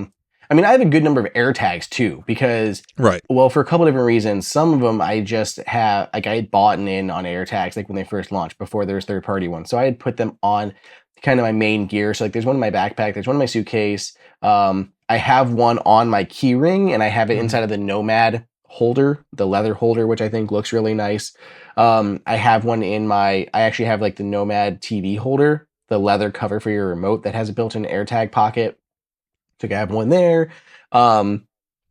mean, I have a good number of AirTags too, because, well, for a couple different reasons. Some of them I just have, like I had bought in on AirTags, like when they first launched, before there was third-party ones. So I had put them on kind of my main gear. So like there's one in my backpack, there's one in my suitcase. I have one on my key ring, and I have it inside of the Nomad holder, the leather holder, which I think looks really nice. I have one I actually have like the Nomad TV holder, the leather cover for your remote that has a built-in AirTag pocket. So I have one there. I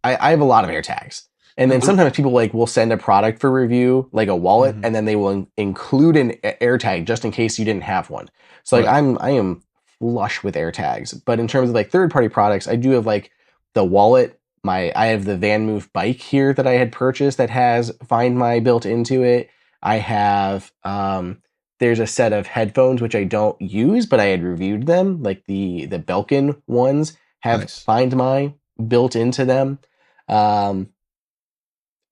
have a lot of AirTags. And then sometimes people will send a product for review, like a wallet, and then they will include an AirTag just in case you didn't have one. So I am flush with AirTags. But in terms of like third-party products, I do have like the wallet. I have the VanMoof bike here that I had purchased that has Find My built into it. I have there's a set of headphones which I don't use, but I had reviewed them, like the Belkin ones have Find My built into them. I'm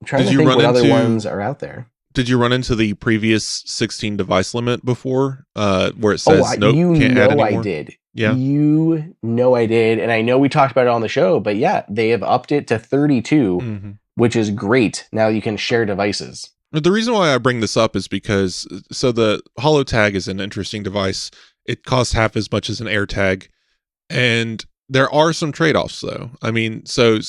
trying to think what other ones are out there. Did you run into the previous 16 device limit before, where it says can't add anymore? I did. Yeah. I did. And I know we talked about it on the show, but yeah, they have upped it to 32, which is great. Now you can share devices. The reason why I bring this up is because, the HoloTag is an interesting device. It costs half as much as an AirTag. And there are some trade-offs though. I mean, so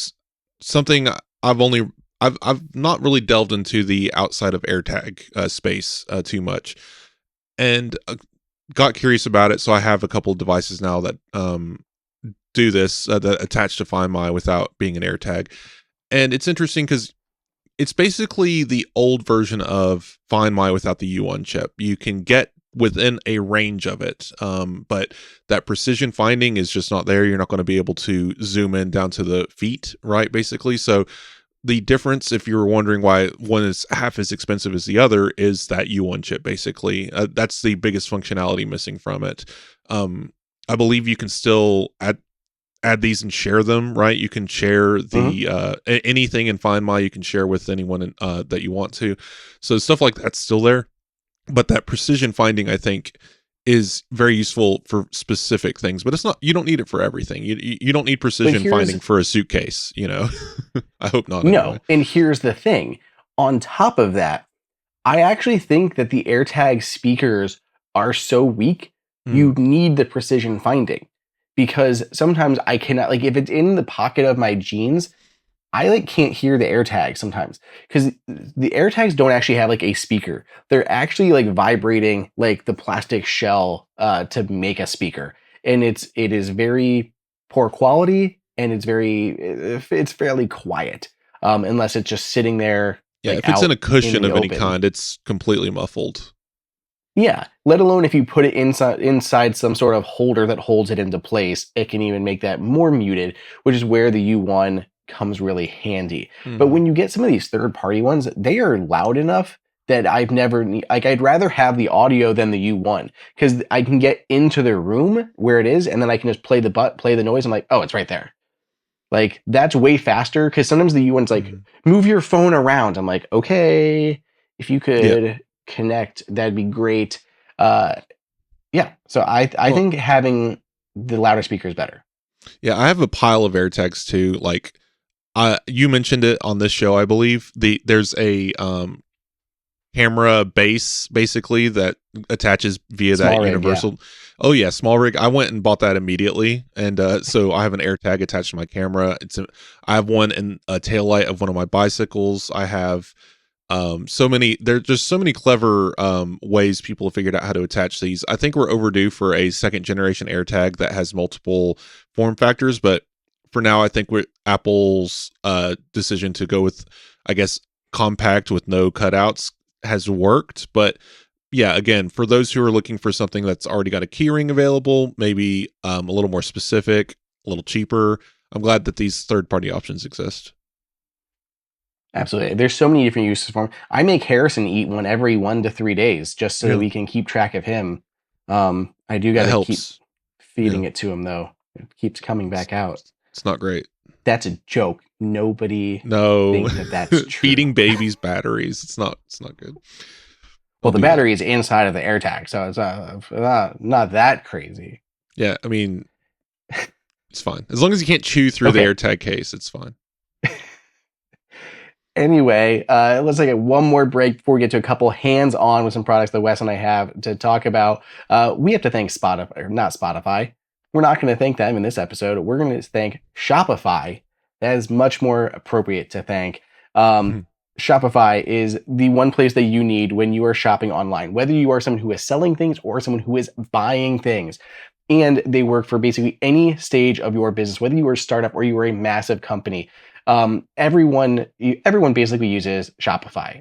something I've not really delved into the outside of AirTag space too much, and got curious about it. So I have a couple of devices now that do this, that attach to Find My without being an AirTag. And it's interesting because it's basically the old version of Find My without the U1 chip. You can get within a range of it, but that precision finding is just not there. You're not going to be able to zoom in down to the feet, right? Basically. So the difference, if you were wondering why one is half as expensive as the other, is that U1 chip, basically. That's the biggest functionality missing from it. I believe you can still add these and share them, right? You can share the anything in Find My, you can share with anyone that you want to. So stuff like that's still there. But that precision finding, I think, is very useful for specific things. But it's not. You don't need it for everything. You don't need precision finding for a suitcase. I hope not. No, anyway. And here's the thing. On top of that, I actually think that the AirTag speakers are so weak, you need the precision finding. Because sometimes I cannot, like, if it's in the pocket of my jeans, I can't hear the AirTag sometimes, because the AirTags don't actually have a speaker. They're actually vibrating the plastic shell to make a speaker, and it is very poor quality, and it's fairly quiet, unless it's just sitting there. Yeah, if it's in a cushion of any kind, it's completely muffled. Yeah, let alone if you put it inside some sort of holder that holds it into place, it can even make that more muted, which is where the U1 comes really handy. But when you get some of these third-party ones, they are loud enough that I'd rather have the audio than the U1, because I can get into the room where it is, and then I can just play the noise. I'm like, oh, it's right there. That's way faster, because sometimes the U1's move your phone around. I'm like, okay, if you could connect, that'd be great. So I think having the louder speaker is better. Yeah, I have a pile of AirTags too. You mentioned it on this show, I believe. There's a camera base basically that attaches via Small that rig, universal. Yeah. Oh yeah, small rig. I went and bought that immediately, and so I have an AirTag attached to my camera. I have one in a taillight of one of my bicycles. I have there's just so many clever ways people have figured out how to attach these. I think we're overdue for a second generation AirTag that has multiple form factors, but for now I think Apple's decision to go with, I guess, compact with no cutouts has worked. But yeah, again, for those who are looking for something that's already got a keyring available, maybe a little more specific, a little cheaper, I'm glad that these third-party options exist. Absolutely. There's so many different uses for them. I make Harrison eat one every 1 to 3 days just so that we can keep track of him. I do got to keep feeding it to him, though. It keeps coming back out. It's not great. That's a joke. Nobody thinks that's true. Feeding babies batteries. It's not good. Well, the battery is inside of the AirTag, so it's not that crazy. Yeah, I mean, it's fine. As long as you can't chew through the AirTag case, it's fine. Anyway, let's take one more break before we get to a couple hands-on with some products that Wes and I have to talk about. We have to thank Spotify, or not Spotify. We're not going to thank them in this episode. We're going to thank Shopify. That is much more appropriate to thank. Shopify is the one place that you need when you are shopping online, whether you are someone who is selling things or someone who is buying things. And they work for basically any stage of your business, whether you are a startup or you are a massive company. Everyone basically uses Shopify.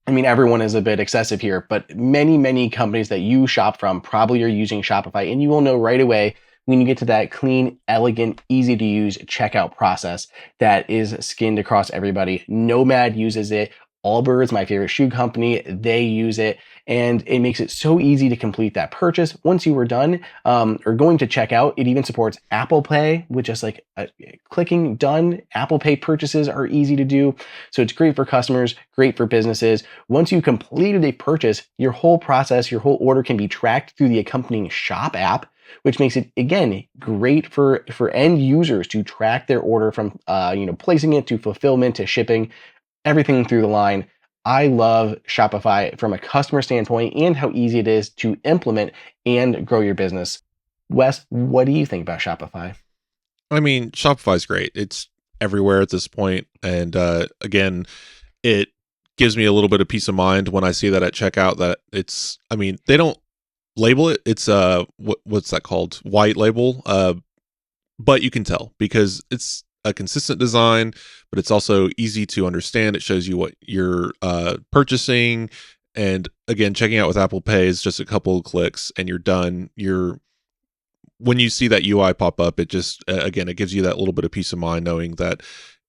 I mean, everyone is a bit excessive here, but many companies that you shop from probably are using Shopify, and you will know right away when you get to that clean, elegant, easy to use checkout process that is skinned across everybody. Nomad uses it. Allbirds, my favorite shoe company, they use it, and it makes it so easy to complete that purchase. Once you were done or going to check out, it even supports Apple Pay, with just clicking done. Apple Pay purchases are easy to do, so it's great for customers, great for businesses. Once you completed a purchase, your whole process, your whole order can be tracked through the accompanying Shop app, which makes it, again, great for end users to track their order from placing it to fulfillment to shipping. Everything through the line. I love Shopify from a customer standpoint and how easy it is to implement and grow your business. Wes, what do you think about Shopify? I mean, Shopify's great. It's everywhere at this point. And again, it gives me a little bit of peace of mind when I see that at checkout that it's, I mean, they don't label it. It's what's that called? White label. But you can tell because it's a consistent design, but it's also easy to understand. It shows you what you're purchasing. And again, checking out with Apple Pay is just a couple of clicks and you're done. When you see that UI pop up, it just, again, it gives you that little bit of peace of mind knowing that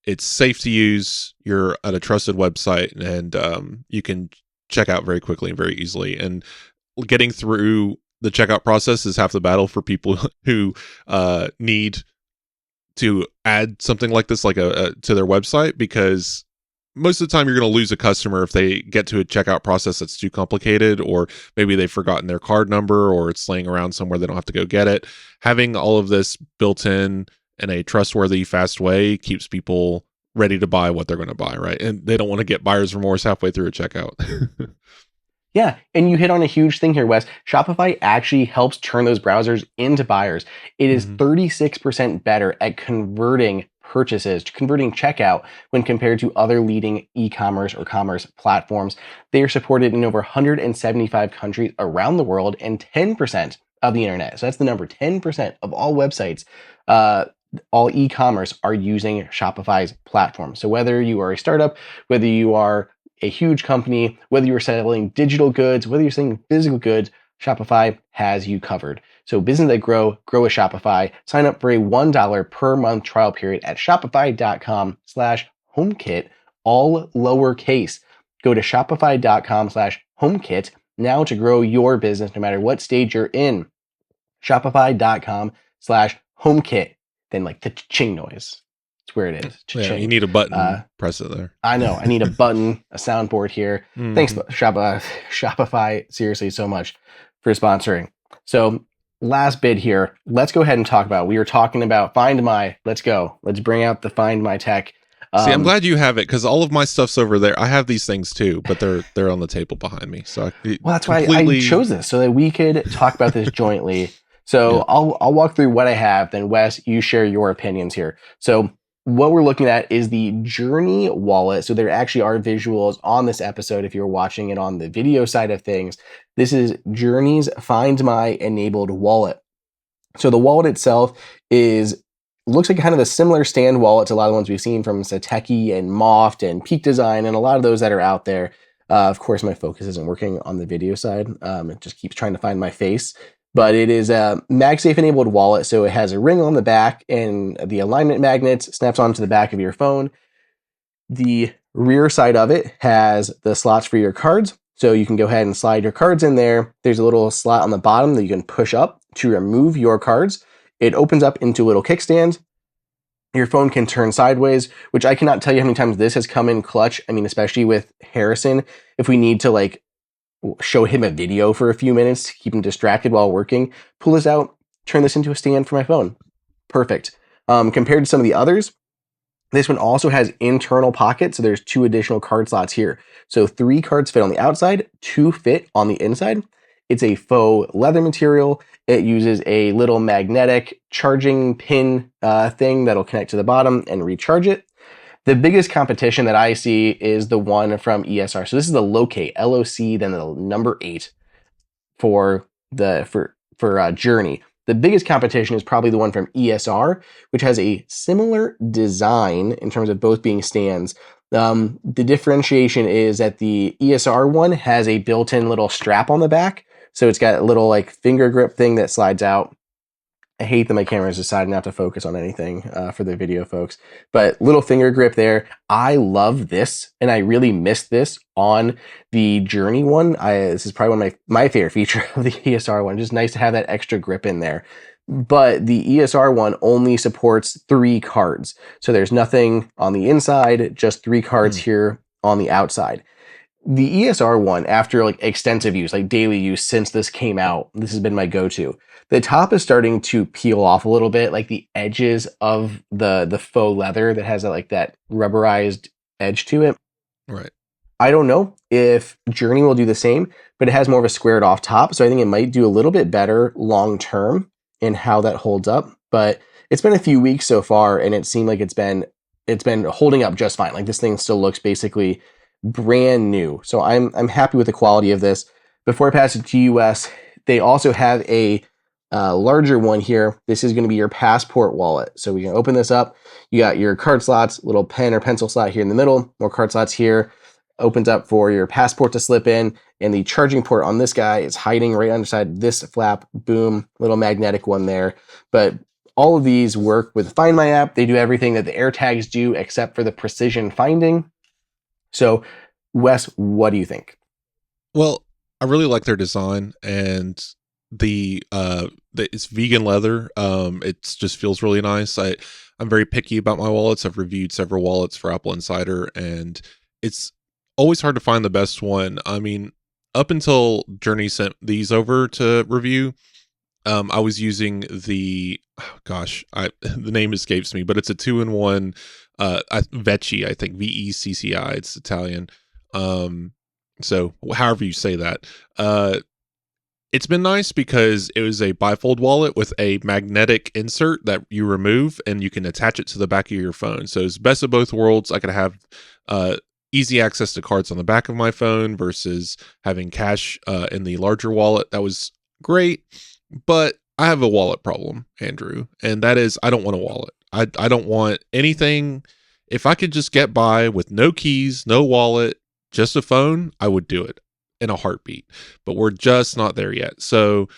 it's safe to use. You're at a trusted website and you can check out very quickly and very easily. And getting through the checkout process is half the battle for people who need to add something like this, like to their website, because most of the time you're going to lose a customer if they get to a checkout process that's too complicated, or maybe they've forgotten their card number, or it's laying around somewhere they don't have to go get it. Having all of this built in a trustworthy, fast way keeps people ready to buy what they're going to buy, right? And they don't want to get buyer's remorse halfway through a checkout. Yeah, and you hit on a huge thing here, Wes. Shopify actually helps turn those browsers into buyers. It is 36% better at converting purchases, converting checkout when compared to other leading e-commerce or commerce platforms. They are supported in over 175 countries around the world and 10% of the internet. So that's the number, 10% of all websites, all e-commerce are using Shopify's platform. So whether you are a startup, whether you are a huge company, whether you're selling digital goods, whether you're selling physical goods, Shopify has you covered. So business that grow with Shopify. Sign up for a $1 per month trial period at shopify.com/HomeKit, all lowercase. Go to shopify.com/HomeKit now to grow your business no matter what stage you're in. Shopify.com/HomeKit. Then like the ching noise. It's where it is. Yeah, you need a button. Press it there. I know. I need a button, a soundboard here. Thanks, Shopify, seriously, so much for sponsoring. So last bit here. Let's go ahead and talk about, we were talking about Find My. Let's go. Let's bring out the Find My tech. See, I'm glad you have it, because all of my stuff's over there. I have these things too, but they're on the table behind me. So that's why I chose this, so that we could talk about this jointly. So yeah. I'll walk through what I have. Then Wes, you share your opinions here. So what we're looking at is the Journey wallet. So there actually are visuals on this episode if you're watching it on the video side of things. This is Journey's Find My enabled wallet. So the wallet itself looks like kind of a similar stand wallet to a lot of the ones we've seen from Sateki and Moft and Peak Design and a lot of those that are out there. Of course, my focus isn't working on the video side. It just keeps trying to find my face. But it is a MagSafe enabled wallet, so it has a ring on the back and the alignment magnets snaps onto the back of your phone. The rear side of it has the slots for your cards, so you can go ahead and slide your cards in there. There's a little slot on the bottom that you can push up to remove your cards. It opens up into a little kickstand. Your phone can turn sideways, which I cannot tell you how many times this has come in clutch. I mean, especially with Harrison, if we need to show him a video for a few minutes to keep him distracted while working, pull this out, turn this into a stand for my phone. Perfect. Compared to some of the others, this one also has internal pockets. So there's 2 additional card slots here. So 3 cards fit on the outside, 2 fit on the inside. It's a faux leather material. It uses a little magnetic charging pin thing that'll connect to the bottom and recharge it. The biggest competition that I see is the one from ESR. So this is the Loc8, LOC, then the number 8 for Journey. The biggest competition is probably the one from ESR, which has a similar design in terms of both being stands. The differentiation is that the ESR one has a built-in little strap on the back. So it's got a little finger grip thing that slides out. I hate that my camera's deciding not to focus on anything for the video folks, but little finger grip there. I love this, and I really missed this on the Journey one. This is probably one of my favorite feature of the ESR one. Just nice to have that extra grip in there. But the ESR one only supports 3 cards. So there's nothing on the inside, just 3 cards here on the outside. The ESR one, after extensive use, daily use since this came out, this has been my go-to. The top is starting to peel off a little bit, the edges of the faux leather that has that rubberized edge to it. Right. I don't know if Journey will do the same, but it has more of a squared off top, so I think it might do a little bit better long term in how that holds up. But it's been a few weeks so far, and it seemed like it's been holding up just fine. This thing still looks basically brand new. So I'm happy with the quality of this. Before I pass it to you, Wes, they also have a larger one here. This is going to be your passport wallet. So we can open this up. You got your card slots, little pen or pencil slot here in the middle, more card slots here. Opens up for your passport to slip in, and the charging port on this guy is hiding right underside this flap. Boom, little magnetic one there. But all of these work with Find My app. They do everything that the AirTags do except for the precision finding. So, Wes, what do you think? Well, I really like their design, and it's vegan leather. It just feels really nice. I'm very picky about my wallets. I've reviewed several wallets for Apple Insider, and it's always hard to find the best one. I mean, up until Journey sent these over to review, I was using the the name escapes me, but it's a 2-in-1 Vecchi, I think Vecci. It's Italian. So however you say that. It's been nice because it was a bifold wallet with a magnetic insert that you remove and you can attach it to the back of your phone. So it's best of both worlds. I could have easy access to cards on the back of my phone versus having cash in the larger wallet. That was great, but I have a wallet problem, Andrew, and that is I don't want a wallet. I don't want anything. If I could just get by with no keys, no wallet, just a phone, I would do it in a heartbeat, but we're just not there yet. So,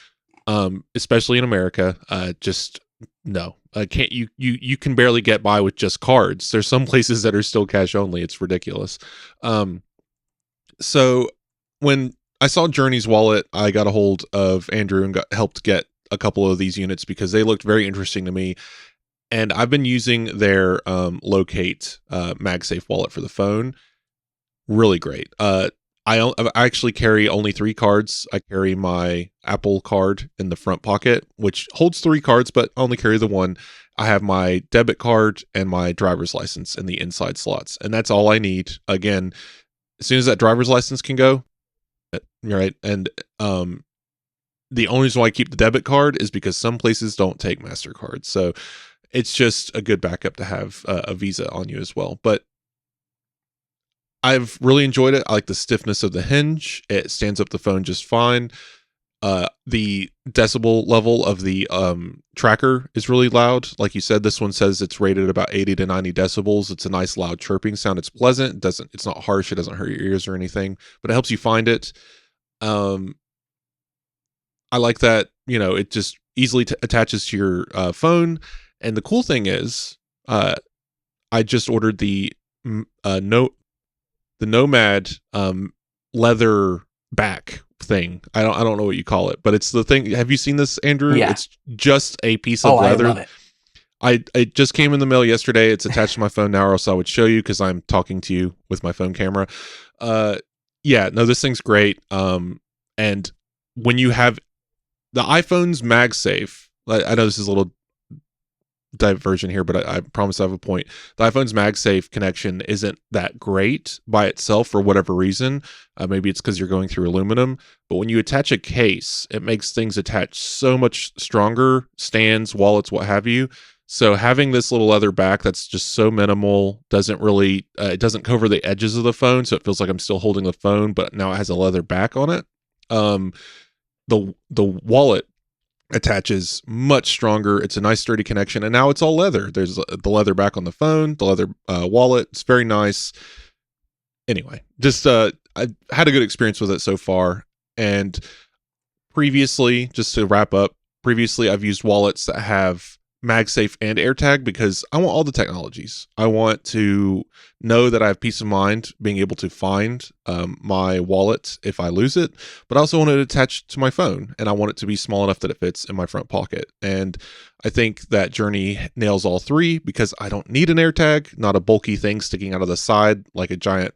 especially in America, just no, can't you can barely get by with just cards. There's some places that are still cash only. It's ridiculous. So when I saw Journey's wallet, I got a hold of Andrew and helped get a couple of these units because they looked very interesting to me. And I've been using their Loc8 MagSafe wallet for the phone. Really great. I actually carry only 3 cards. I carry my Apple card in the front pocket, which holds 3 cards, but I only carry the one. I have my debit card and my driver's license in the inside slots, and that's all I need. Again, as soon as that driver's license can go, right? And the only reason why I keep the debit card is because some places don't take MasterCard. So it's just a good backup to have a Visa on you as well. But I've really enjoyed it. I like the stiffness of the hinge. It stands up the phone just fine. The decibel level of the tracker is really loud. Like you said, this one says it's rated about 80 to 90 decibels. It's a nice loud chirping sound. It's pleasant. It's not harsh. It doesn't hurt your ears or anything, but it helps you find it. I like that, it just easily attaches to your phone. And the cool thing is, I just ordered the Nomad leather back thing. I don't know what you call it, but it's the thing. Have you seen this, Andrew? Yeah. It's just a piece of leather. I love it. It just came in the mail yesterday. It's attached to my phone now, or else I would show you because I'm talking to you with my phone camera. This thing's great. And when you have the iPhone's MagSafe, I know this is a little diversion here, but I promise I have a point. The iPhone's MagSafe connection isn't that great by itself for whatever reason. Maybe it's because you're going through aluminum, but when you attach a case, it makes things attach so much stronger, stands, wallets, what have you. So having this little leather back that's just so minimal doesn't really, it doesn't cover the edges of the phone, so it feels like I'm still holding the phone, but now it has a leather back on it. The wallet attaches much stronger. It's a nice sturdy connection, and now it's all leather. There's the leather back on the phone, the leather wallet. It's very nice. Anyway, just I had a good experience with it so far. And previously, just to wrap up, I've used wallets that have MagSafe and AirTag because I want all the technologies. I want to know that I have peace of mind being able to find my wallet if I lose it, but I also want it attached to my phone, and I want it to be small enough that it fits in my front pocket. And I think that Journey nails all 3 because I don't need an AirTag, not a bulky thing sticking out of the side like a giant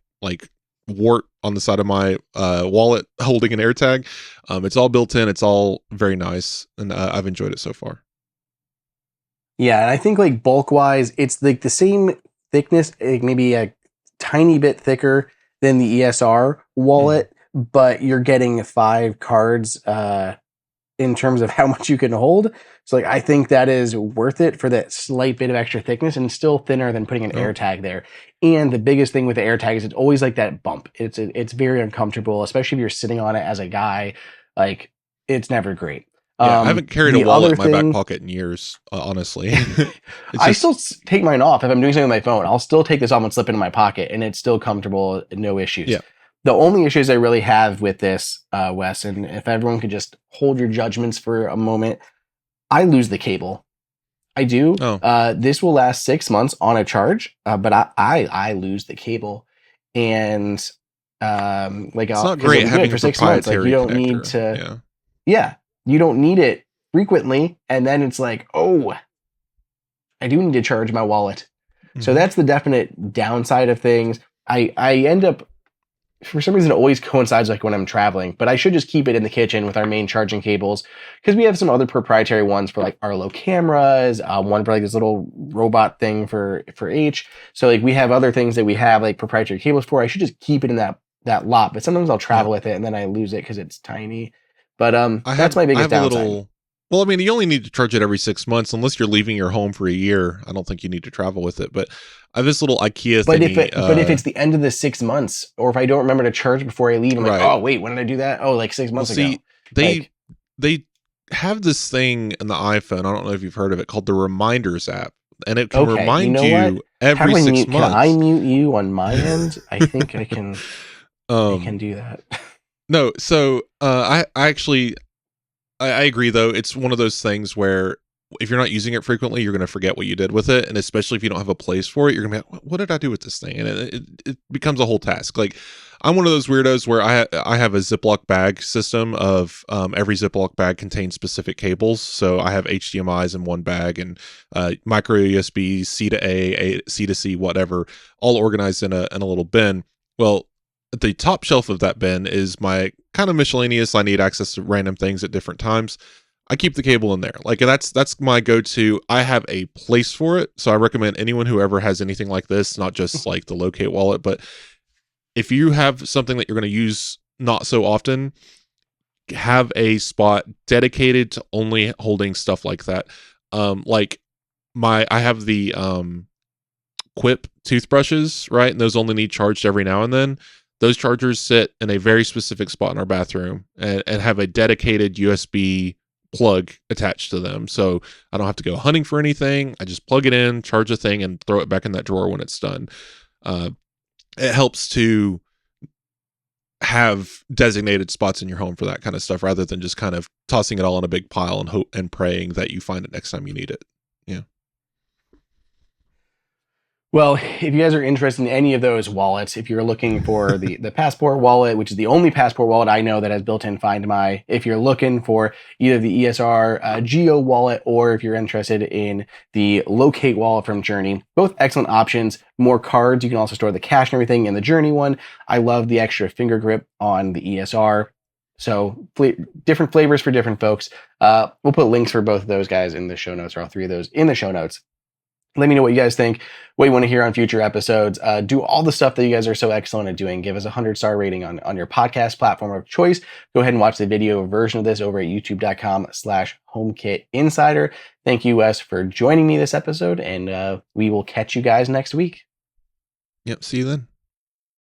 wart on the side of my wallet holding an AirTag. It's all built in. It's all very nice, and I've enjoyed it so far. Yeah, and I think bulk wise, it's the same thickness, maybe a tiny bit thicker than the ESR wallet, but you're getting 5 cards in terms of how much you can hold. So I think that is worth it for that slight bit of extra thickness, and still thinner than putting an AirTag there. And the biggest thing with the AirTag is it's always that bump. It's very uncomfortable, especially if you're sitting on it as a guy. It's never great. Yeah, I haven't carried a wallet in my back pocket in years, honestly. I still take mine off if I'm doing something with my phone. I'll still take this off and slip it in my pocket, and it's still comfortable, no issues. Yeah. The only issues I really have with this, Wes, and if everyone could just hold your judgments for a moment, I lose the cable. I do. This will last 6 months on a charge, but I lose the cable, and it's not great having for 6 months. You don't need to. Yeah. you don't need it frequently. And then it's like, oh, I do need to charge my wallet. Mm-hmm. So that's the definite downside of things. I end up, for some reason, it always coincides like when I'm traveling, but I should just keep it in the kitchen with our main charging cables, because we have some other proprietary ones for like Arlo cameras, one for like this little robot thing for H. So like we have other things that we have like proprietary cables for. I should just keep it in that lot, but sometimes I'll travel with it and then I lose it because it's tiny. But that's my biggest downside. Well, I mean, you only need to charge it every 6 months unless you're leaving your home for a year. I don't think you need to travel with it, but I have this little IKEA thingy. But if it's the end of the 6 months, or if I don't remember to charge before I leave, I'm like, oh wait, when did I do that? Oh, like 6 months ago. They have this thing in the iPhone. I don't know if you've heard of it, called the Reminders app, and it can remind you every 6 months. Can I mute you on my end? I think I can. I can do that. No, so I actually. I agree, though. It's one of those things where if you're not using it frequently, you're going to forget what you did with it. And especially if you don't have a place for it, you're going to be like, what did I do with this thing? And it becomes a whole task. Like, I'm one of those weirdos where I have a Ziploc bag system of every Ziploc bag contains specific cables. So I have HDMIs in one bag and micro USB, C to A, C to C, whatever, all organized in a little bin. Well, at the top shelf of that bin is my kind of miscellaneous. I need access to random things at different times. I keep the cable in there. Like that's my go-to. I have a place for it. So I recommend anyone who ever has anything like this, not just like the Loc8 wallet, but if you have something that you're going to use not so often, have a spot dedicated to only holding stuff like that. Like I have the Quip toothbrushes, right? And those only need charged every now and then. Those chargers sit in a very specific spot in our bathroom and have a dedicated USB plug attached to them. So I don't have to go hunting for anything. I just plug it in, charge a thing, and throw it back in that drawer when it's done. It helps to have designated spots in your home for that kind of stuff rather than just kind of tossing it all in a big pile and hope and praying that you find it next time you need it. Yeah. Well, if you guys are interested in any of those wallets, if you're looking for the Passport wallet, which is the only Passport wallet I know that has built-in Find My, if you're looking for either the ESR Geo wallet, or if you're interested in the Loc8 wallet from Journey, both excellent options. More cards. You can also store the cash and everything in the Journey one. I love the extra finger grip on the ESR. So different flavors for different folks. We'll put links for both of those guys in the show notes, or all three of those in the show notes. Let me know what you guys think, what you want to hear on future episodes. Do all the stuff that you guys are so excellent at doing. Give us a 100-star rating on your podcast platform of choice. Go ahead and watch the video version of this over at youtube.com/HomeKit Insider. Thank you, Wes, for joining me this episode, and we will catch you guys next week. Yep, see you then.